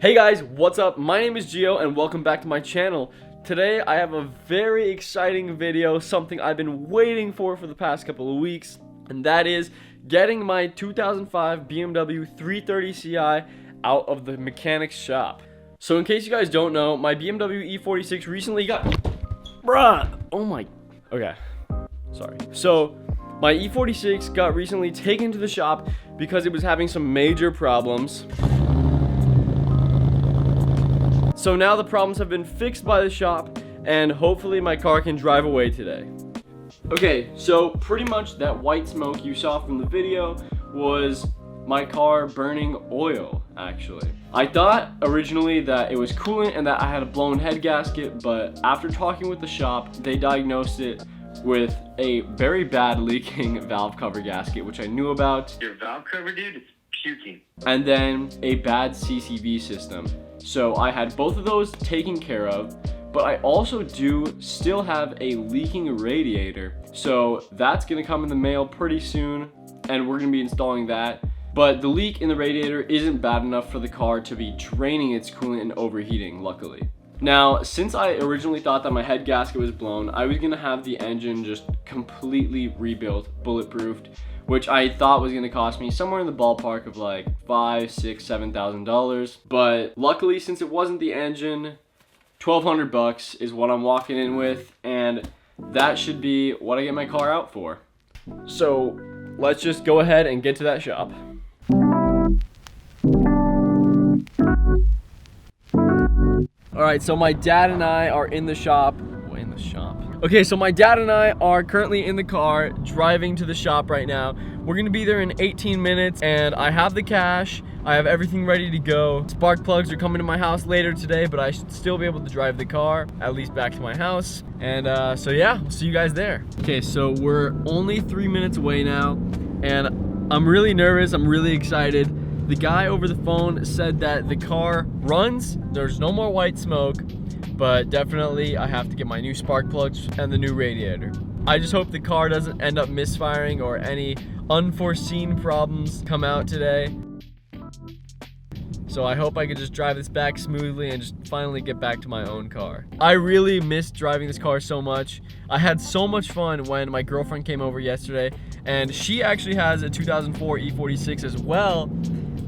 Hey guys, what's up? My name is Gio and welcome back to my channel. Today I have a very exciting video, something I've been waiting for the past couple of weeks, and that is getting my 2005 BMW 330 Ci out of the mechanic's shop. So in case you guys don't know, my BMW E46 recently got... Okay, sorry. So my E46 got recently taken to the shop because it was having some major problems. So now the problems have been fixed by the shop, and hopefully my car can drive away today. Okay, so pretty much that white smoke you saw from the video was my car burning oil, actually. I thought originally that it was coolant and that I had a blown head gasket, but after talking with the shop, they diagnosed it with a very bad leaking valve cover gasket, which I knew about. Your valve cover, dude, is puking. And then a bad CCV system. So I had both of those taken care of, but I also do still have a leaking radiator. So that's gonna come in the mail pretty soon, and we're gonna be installing that. But the leak in the radiator isn't bad enough for the car to be draining its coolant and overheating, luckily. Now, since I originally thought that my head gasket was blown, I was gonna have the engine just completely rebuilt, bulletproofed, which I thought was gonna cost me somewhere in the ballpark of like $5,000, $6,000, $7,000. But luckily, since it wasn't the engine, $1,200 is what I'm walking in with, and that should be what I get my car out for. So let's just go ahead and get to that shop. All right, so my dad and I are in the shop. Okay, so my dad and I are currently in the car driving to the shop right now. We're gonna be there in 18 minutes, and I have the cash. I have everything ready to go. Spark plugs are coming to my house later today, but I should still be able to drive the car, at least back to my house. And so yeah, we'll see you guys there. Okay, so we're only 3 minutes away now, and I'm really nervous, I'm really excited. The guy over the phone said that the car runs, there's no more white smoke, but definitely I have to get my new spark plugs and the new radiator. I just hope the car doesn't end up misfiring or any unforeseen problems come out today. So I hope I can just drive this back smoothly and just finally get back to my own car. I really missed driving this car so much. I had so much fun when my girlfriend came over yesterday, and she actually has a 2004 E46 as well.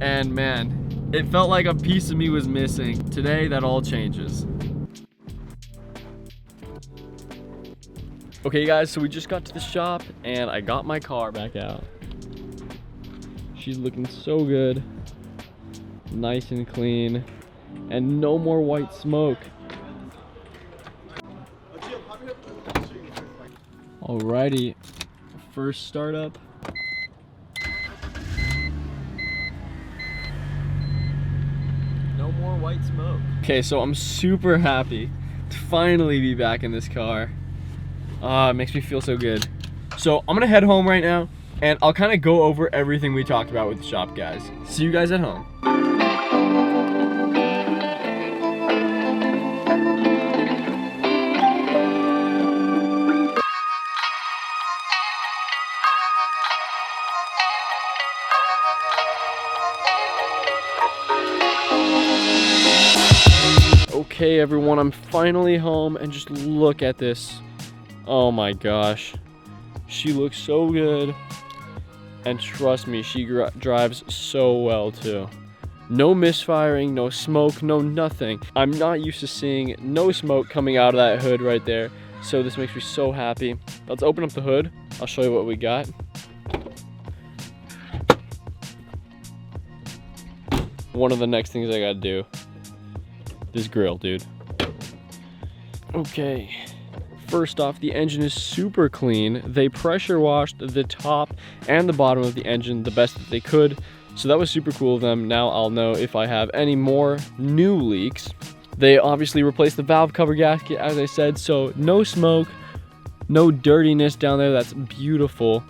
And man, it felt like a piece of me was missing. Today, that all changes. Okay guys, so we just got to the shop and I got my car back out. She's looking so good. Nice and clean. And no more white smoke. Alrighty, first startup. No more white smoke. Okay, so I'm super happy to finally be back in this car. It makes me feel so good. So I'm gonna head home right now, and I'll kind of go over everything we talked about with the shop, guys. See you guys at home. Okay everyone, I'm finally home, and just look at this. Oh my gosh, she looks so good, and trust me, she drives so well too. No misfiring, no smoke, no nothing. I'm not used to seeing no smoke coming out of that hood right there, so this makes me so happy. Let's open up the hood. I'll show you what we got. One of the next things I gotta do, this grill, dude. Okay. First off, the engine is super clean. They pressure washed the top and the bottom of the engine the best that they could, so that was super cool of them. Now I'll know if I have any more new leaks. They obviously replaced the valve cover gasket, as I said, so no smoke, no dirtiness down there. That's beautiful.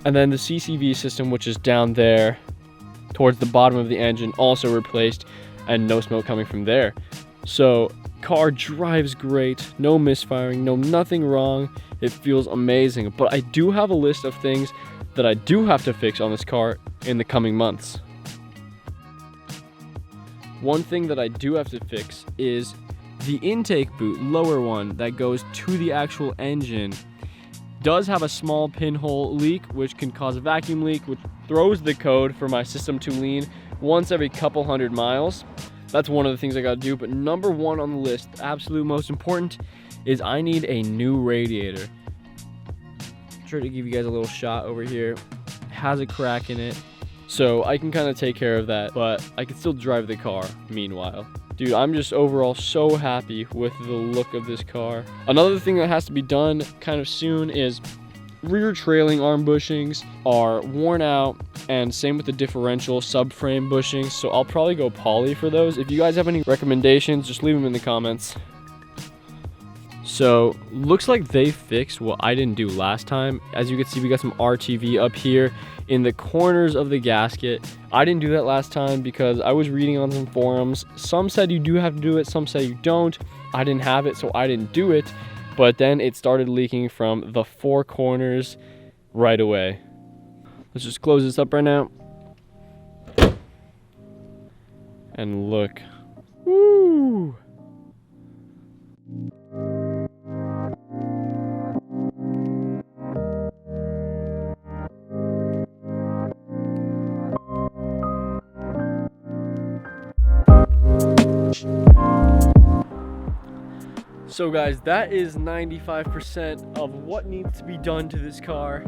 And then the CCV system, which is down there towards the bottom of the engine, also replaced, and no smoke coming from there. So car drives great, no misfiring, no nothing wrong. It feels amazing, but I do have a list of things that I do have to fix on this car in the coming months. One thing that I do have to fix is the intake boot, lower one that goes to the actual engine, does have a small pinhole leak, which can cause a vacuum leak, which throws the code for my system to lean once every couple hundred miles. That's one of the things I gotta do, but number one on the list, absolute most important, is I need a new radiator. Try to give you guys a little shot over here. It has a crack in it, so I can kind of take care of that, but I can still drive the car meanwhile. Dude, I'm just overall so happy with the look of this car. Another thing that has to be done kind of soon is rear trailing arm bushings are worn out, and same with the differential subframe bushings, so I'll probably go poly for those. If you guys have any recommendations, just leave them in the comments. So looks like they fixed what I didn't do last time. As you can see, we got some RTV up here in the corners of the gasket. I didn't do that last time because I was reading on some forums. Some said you do have to do it, some say you don't. I didn't have it, so I didn't do it. But then it started leaking from the four corners right away. Let's just close this up right now. And look. Woo! So guys, that is 95% of what needs to be done to this car.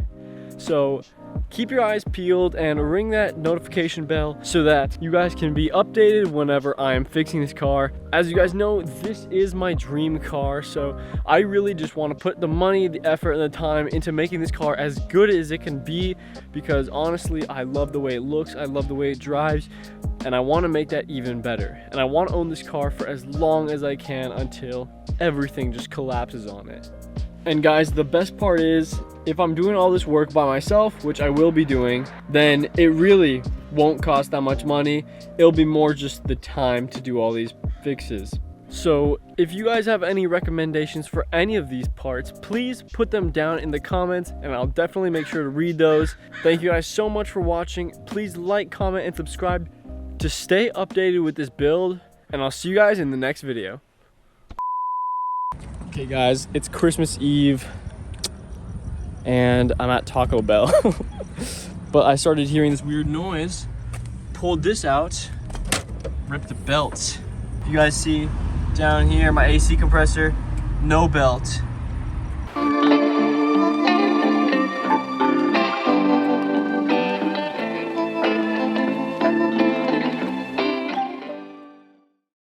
So keep your eyes peeled and ring that notification bell so that you guys can be updated whenever I am fixing this car. As you guys know, this is my dream car, so I really just want to put the money, the effort, and the time into making this car as good as it can be, because honestly, I love the way it looks, I love the way it drives, and I want to make that even better. And I want to own this car for as long as I can until everything just collapses on it. And guys, the best part is, if I'm doing all this work by myself, which I will be doing, then it really won't cost that much money. It'll be more just the time to do all these fixes. So if you guys have any recommendations for any of these parts, please put them down in the comments and I'll definitely make sure to read those. Thank you guys so much for watching. Please like, comment, and subscribe to stay updated with this build, and I'll see you guys in the next video. Okay guys, it's Christmas Eve and I'm at Taco Bell. But I started hearing this weird noise, pulled this out, ripped the belt. You guys see down here my AC compressor, no belt.